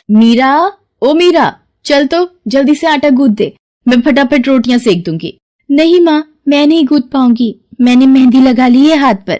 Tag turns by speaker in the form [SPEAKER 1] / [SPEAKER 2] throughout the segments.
[SPEAKER 1] मीरा, ओ मीरा, चल तो जल्दी से आटा गूंथ दे, मैं फटाफट रोटियां सेक दूंगी। नहीं माँ, मैं नहीं गूंथ पाऊंगी, मैंने मेहंदी लगा ली है हाथ पर।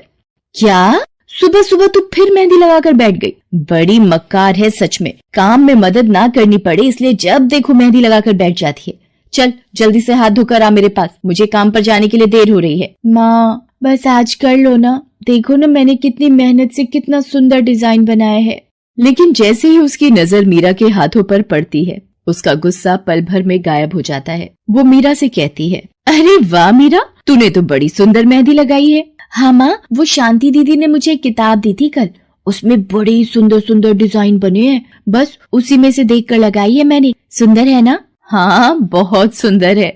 [SPEAKER 1] क्या? सुबह सुबह तू फिर मेहंदी लगाकर बैठ गई? बड़ी मक्कार है सच में, काम में मदद ना करनी पड़े इसलिए जब देखो मेहंदी लगाकर बैठ जाती है। चल जल्दी से हाथ धोकर आ मेरे पास, मुझे काम पर जाने के लिए देर हो रही है। माँ बस आज कर लो ना, देखो ना मैंने कितनी मेहनत से कितना सुंदर डिजाइन बनाया है। लेकिन जैसे ही उसकी नजर मीरा के हाथों पर पड़ती है, उसका गुस्सा पल भर में गायब हो जाता है। वो मीरा से कहती है, अरे वाह मीरा, तूने तो बड़ी सुंदर मेहंदी लगाई है। हाँ माँ, वो शांति दीदी ने मुझे एक किताब दी थी कल, उसमें बड़े ही सुंदर सुंदर डिजाइन बने हैं, बस उसी में से देखकर लगाई है मैंने। सुंदर है ना? हाँ बहुत सुंदर है।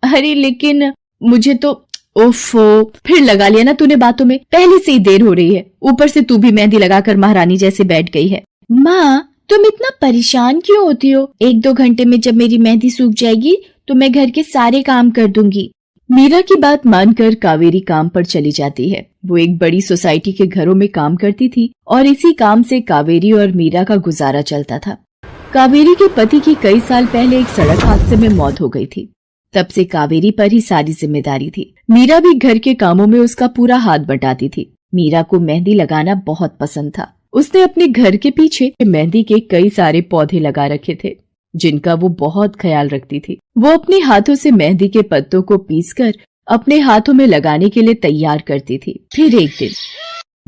[SPEAKER 1] अरे लेकिन मुझे तो, ओफो, फिर लगा लिया ना तूने बातों में, पहले से ही देर हो रही है, ऊपर से तू भी मेहंदी लगाकर महारानी जैसे बैठ गई है। माँ तुम इतना परेशान क्यों होती हो? 1-2 घंटे में जब मेरी मेहंदी सूख जाएगी तो मैं घर के सारे काम कर दूंगी। मीरा की बात मानकर कावेरी काम पर चली जाती है। वो एक बड़ी सोसाइटी के घरों में काम करती थी और इसी काम से कावेरी और मीरा का गुजारा चलता था। कावेरी के पति की कई साल पहले एक सड़क हादसे में मौत हो गई थी। तब से कावेरी पर ही सारी जिम्मेदारी थी। मीरा भी घर के कामों में उसका पूरा हाथ बटाती थी। मीरा को मेहंदी लगाना बहुत पसंद था। उसने अपने घर के पीछे मेहंदी के कई सारे पौधे लगा रखे थे, जिनका वो बहुत ख्याल रखती थी। वो अपने हाथों से मेहंदी के पत्तों को पीसकर अपने हाथों में लगाने के लिए तैयार करती थी। फिर एक दिन,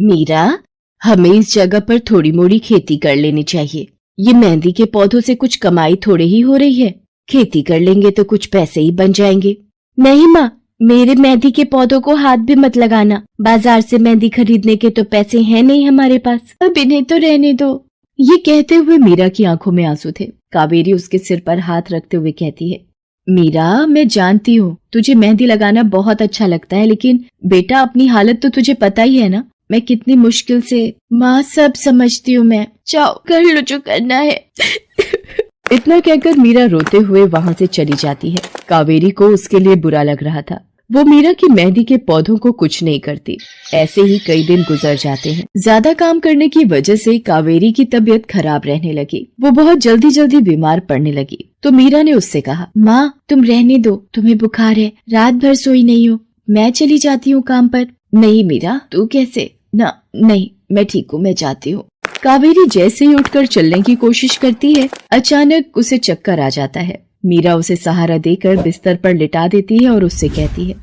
[SPEAKER 1] मीरा, हमें इस जगह पर थोड़ी मोड़ी खेती कर लेनी चाहिए। ये मेहंदी के पौधों से कुछ कमाई थोड़ी ही हो रही है, खेती कर लेंगे तो कुछ पैसे ही बन जाएंगे। नहीं माँ, मेरे मेहंदी के पौधों को हाथ भी मत लगाना, बाजार से मेहंदी खरीदने के तो पैसे हैं नहीं हमारे पास, अब इन्हें तो रहने दो। ये कहते हुए मीरा की आंखों में आंसू थे। कावेरी उसके सिर पर हाथ रखते हुए कहती है, मीरा मैं जानती हूँ तुझे मेहंदी लगाना बहुत अच्छा लगता है, लेकिन बेटा अपनी हालत तो तुझे पता ही है ना, मैं कितनी मुश्किल से। माँ सब समझती हूँ मैं, जाओ कर लो जो करना है। इतना कहकर मीरा रोते हुए वहाँ से चली जाती है। कावेरी को उसके लिए बुरा लग रहा था। वो मीरा की मेहंदी के पौधों को कुछ नहीं करती। ऐसे ही कई दिन गुजर जाते हैं। ज्यादा काम करने की वजह से कावेरी की तबीयत खराब रहने लगी। वो बहुत जल्दी जल्दी बीमार पड़ने लगी। तो मीरा ने उससे कहा, माँ तुम रहने दो, तुम्हें बुखार है, रात भर सोई नहीं हो, मैं चली जाती हूँ काम पर। नहीं मीरा, तू कैसे? ना नहीं, मैं ठीक हूँ, मैं जाती हूँ। कावेरी जैसे ही उठकर चलने की कोशिश करती है, अचानक उसे चक्कर आ जाता है। मीरा उसे सहारा देकर बिस्तर पर लिटा देती है और उससे कहती है,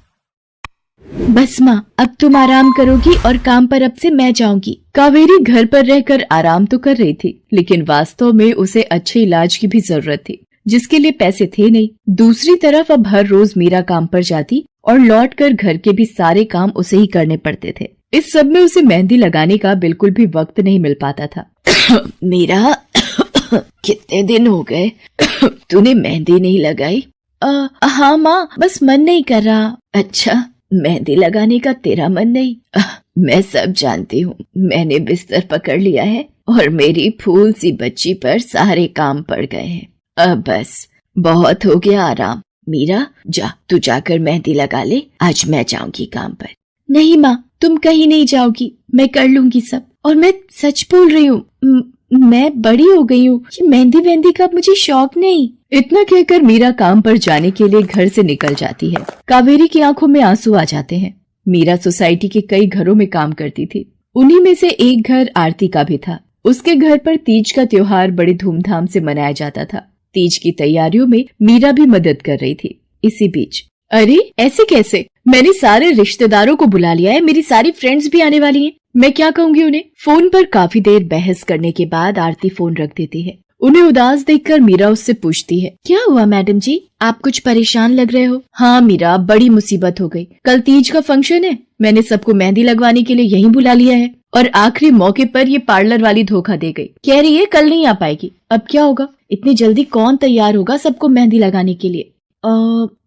[SPEAKER 1] बस माँ अब तुम आराम करोगी और काम पर अब से मैं जाऊंगी। कावेरी घर पर रहकर आराम तो कर रही थी, लेकिन वास्तव में उसे अच्छे इलाज की भी जरूरत थी, जिसके लिए पैसे थे नहीं। दूसरी तरफ अब हर रोज मीरा काम पर जाती और लौटकर घर के भी सारे काम उसे ही करने पड़ते थे। इस सब में उसे मेहंदी लगाने का बिल्कुल भी वक्त नहीं मिल पाता था। मीरा, कितने दिन हो गए तूने मेहंदी नहीं लगाई? हाँ माँ, बस मन नहीं कर रहा। अच्छा, मेहंदी लगाने का तेरा मन नहीं? मैं सब जानती हूँ, मैंने बिस्तर पकड़ लिया है और मेरी फूल सी बच्ची पर सारे काम पड़ गए हैं। अब बस बहुत हो गया आराम। मीरा जा, तू जाकर मेहंदी लगा ले, आज मैं जाऊंगी काम पर। नहीं माँ, तुम कहीं नहीं जाओगी, मैं कर लूंगी सब, और मैं सच बोल रही हूँ, मैं बड़ी हो गई हूँ, ये मेहंदी वेहंदी का मुझे शौक नहीं। इतना कहकर मीरा काम पर जाने के लिए घर से निकल जाती है। कावेरी की आंखों में आंसू आ जाते हैं। मीरा सोसाइटी के कई घरों में काम करती थी। उन्हीं में से एक घर आरती का भी था। उसके घर पर तीज का त्योहार बड़ी धूमधाम से मनाया जाता था। तीज की तैयारियों में मीरा भी मदद कर रही थी। इसी बीच, अरे ऐसे कैसे, मैंने सारे रिश्तेदारों को बुला लिया है, मेरी सारी फ्रेंड्स भी आने वाली हैं, मैं क्या कहूँगी उन्हें? फोन पर काफी देर बहस करने के बाद आरती फोन रख देती है। उन्हें उदास देखकर मीरा उससे पूछती है, क्या हुआ मैडम जी, आप कुछ परेशान लग रहे हो? हाँ मीरा, बड़ी मुसीबत हो गई। कल तीज का फंक्शन है, मैंने सबको मेहंदी लगवाने के लिए यहीं बुला लिया है और आखिरी मौके पर ये पार्लर वाली धोखा दे गई। कह रही है कल नहीं आ पाएगी। अब क्या होगा? इतनी जल्दी कौन तैयार होगा सबको मेहंदी लगाने के लिए?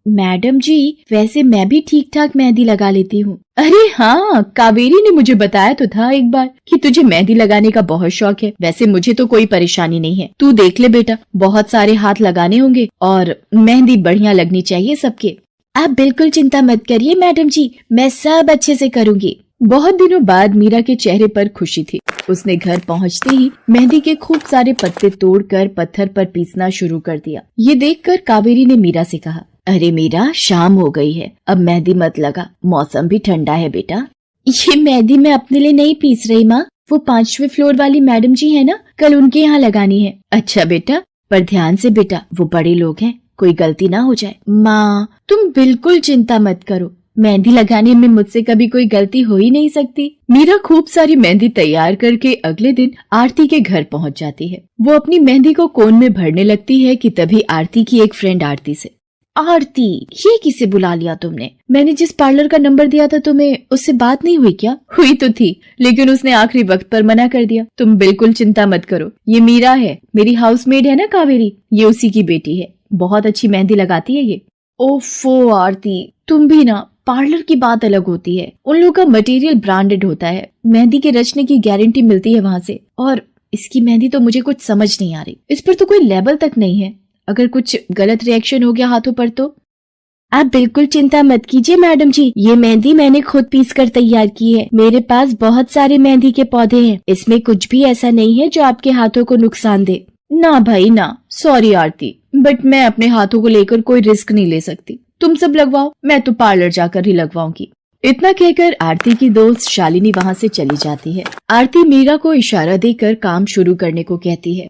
[SPEAKER 1] मैडम जी, वैसे मैं भी ठीक ठाक मेहंदी लगा लेती हूँ। अरे हाँ, कावेरी ने मुझे बताया तो था एक बार कि तुझे मेहंदी लगाने का बहुत शौक है। वैसे मुझे तो कोई परेशानी नहीं है, तू देख ले बेटा, बहुत सारे हाथ लगाने होंगे और मेहंदी बढ़िया लगनी चाहिए सबके। आप बिल्कुल चिंता मत करिए मैडम जी, मैं सब अच्छे से करूँगी। बहुत दिनों बाद मीरा के चेहरे पर खुशी थी। उसने घर पहुंचते ही मेहंदी के खूब सारे पत्ते तोड़कर पत्थर पर पीसना शुरू कर दिया। ये देखकर कावेरी ने मीरा से कहा, अरे मीरा, शाम हो गई है, अब मेहंदी मत लगा, मौसम भी ठंडा है बेटा। ये मेहंदी मैं अपने लिए नहीं पीस रही माँ, वो 5वें फ्लोर वाली मैडम जी है ना, कल उनके यहाँ लगानी है। अच्छा बेटा, पर ध्यान से बेटा, वो बड़े लोग हैं, कोई गलती ना हो जाए। माँ तुम बिल्कुल चिंता मत करो, मेहंदी लगाने में मुझसे कभी कोई गलती हो ही नहीं सकती। मीरा खूब सारी मेहंदी तैयार करके अगले दिन आरती के घर पहुंच जाती है। वो अपनी मेहंदी को कोन में भरने लगती है कि तभी आरती की एक फ्रेंड आरती से, आरती ये किसे बुला लिया तुमने? मैंने जिस पार्लर का नंबर दिया था तुम्हें, उससे बात नहीं हुई क्या? हुई तो थी, लेकिन उसने आखिरी वक्त पर मना कर दिया। तुम बिल्कुल चिंता मत करो, ये मीरा है, मेरी हाउसमेड है ना कावेरी, ये उसी की बेटी है, बहुत अच्छी मेहंदी लगाती है ये। ओफो आरती, तुम भी ना, पार्लर की बात अलग होती है, उन लोगों का मटेरियल ब्रांडेड होता है, मेहंदी के रचने की गारंटी मिलती है वहाँ से। और इसकी मेहंदी तो मुझे कुछ समझ नहीं आ रही, इस पर तो कोई लेबल तक नहीं है, अगर कुछ गलत रिएक्शन हो गया हाथों पर तो। आप बिल्कुल चिंता मत कीजिए मैडम जी, ये मेहंदी मैंने खुद पीस कर तैयार की है, मेरे पास बहुत सारे मेहंदी के पौधे हैं, इसमें कुछ भी ऐसा नहीं है जो आपके हाथों को नुकसान दे। ना भाई ना, सॉरी आरती, बट मैं अपने हाथों को लेकर कोई रिस्क नहीं ले सकती, तुम सब लगवाओ, मैं तो पार्लर जाकर ही लगवाऊंगी। इतना कहकर आरती की दोस्त शालिनी वहाँ से चली जाती है। आरती मीरा को इशारा देकर काम शुरू करने को कहती है।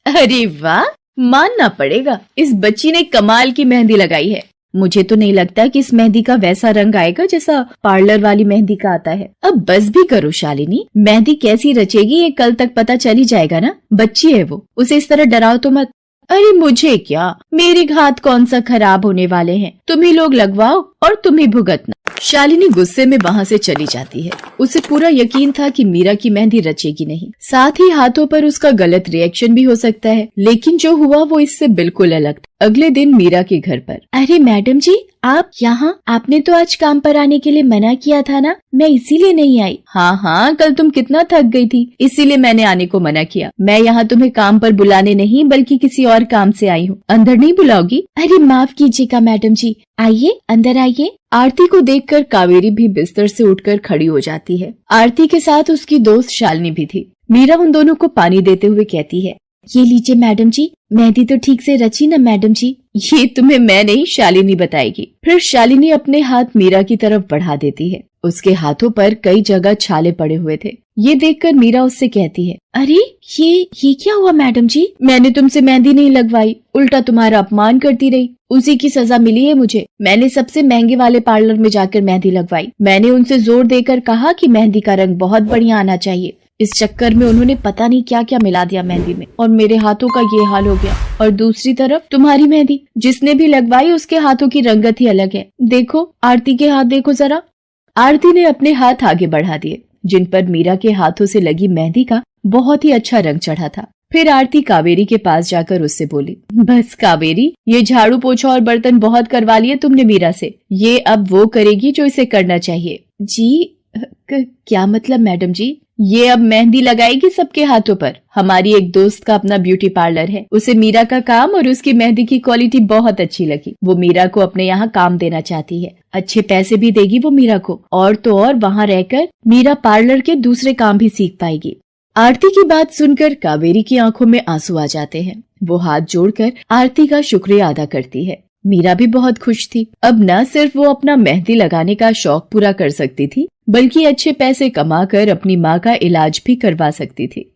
[SPEAKER 1] अरे वाह, मानना पड़ेगा, इस बच्ची ने कमाल की मेहंदी लगाई है। मुझे तो नहीं लगता कि इस मेहंदी का वैसा रंग आएगा जैसा पार्लर वाली मेहंदी का आता है। अब बस भी करो शालिनी, मेहंदी कैसी रचेगी ये कल तक पता चल ही जाएगा ना, बच्ची है वो, उसे इस तरह डराओ तो मत। अरे मुझे क्या, मेरे हाथ कौन सा खराब होने वाले हैं, तुम ही लोग लगवाओ और तुम ही भुगतना। शालिनी गुस्से में वहाँ से चली जाती है। उसे पूरा यकीन था कि मीरा की मेहंदी रचेगी नहीं, साथ ही हाथों पर उसका गलत रिएक्शन भी हो सकता है, लेकिन जो हुआ वो इससे बिल्कुल अलग था। अगले दिन मीरा के घर पर, अरे मैडम जी आप यहाँ, आपने तो आज काम पर आने के लिए मना किया था ना, मैं इसीलिए नहीं आई। हाँ, कल तुम कितना थक गई थी, इसीलिए मैंने आने को मना किया। मैं यहाँ तुम्हें काम पर बुलाने नहीं बल्कि किसी और काम से आई हूँ, अंदर नहीं बुलाओगी? अरे माफ कीजिएगा मैडम जी, आइए अंदर आइए। आरती को देखकर कावेरी भी बिस्तर से उठकर खड़ी हो जाती है। आरती के साथ उसकी दोस्त शालिनी भी थी। मीरा उन दोनों को पानी देते हुए कहती है, ये लीजिए मैडम जी, मेहंदी तो ठीक से रची ना मैडम जी? ये तुम्हें मैं नहीं शालिनी बताएगी। फिर शालिनी अपने हाथ मीरा की तरफ बढ़ा देती है। उसके हाथों पर कई जगह छाले पड़े हुए थे। ये देखकर मीरा उससे कहती है, अरे ये क्या हुआ मैडम जी? मैंने तुमसे मेहंदी नहीं लगवाई, उल्टा तुम्हारा अपमान करती रही, उसी की सजा मिली है मुझे। मैंने सबसे महंगे वाले पार्लर में जाकर मेहंदी लगवाई। मैंने उनसे जोर देकर कहा कि मेहंदी का रंग बहुत बढ़िया आना चाहिए। इस चक्कर में उन्होंने पता नहीं क्या क्या मिला दिया मेहंदी में, और मेरे हाथों का ये हाल हो गया। और दूसरी तरफ तुम्हारी मेहंदी, जिसने भी लगवाई उसके हाथों की रंगत ही अलग है। देखो आरती के हाथ देखो जरा। आरती ने अपने हाथ आगे बढ़ा दिए, जिन पर मीरा के हाथों से लगी मेहंदी का बहुत ही अच्छा रंग चढ़ा था। फिर आरती कावेरी के पास जाकर उससे बोली, बस कावेरी, ये झाड़ू पोछा और बर्तन बहुत करवा लिए तुमने मीरा से, ये अब वो करेगी जो इसे करना चाहिए। जी क्या मतलब मैडम जी? ये अब मेहंदी लगाएगी सबके हाथों पर। हमारी एक दोस्त का अपना ब्यूटी पार्लर है, उसे मीरा का काम और उसकी मेहंदी की क्वालिटी बहुत अच्छी लगी। वो मीरा को अपने यहाँ काम देना चाहती है, अच्छे पैसे भी देगी वो मीरा को, और तो और वहाँ रहकर मीरा पार्लर के दूसरे काम भी सीख पाएगी। आरती की बात सुनकर कावेरी की आंखों में आंसू आ जाते हैं। वो हाथ जोड़कर आरती का शुक्रिया अदा करती है। मीरा भी बहुत खुश थी। अब न सिर्फ वो अपना मेहंदी लगाने का शौक पूरा कर सकती थी, बल्कि अच्छे पैसे कमाकर अपनी माँ का इलाज भी करवा सकती थी।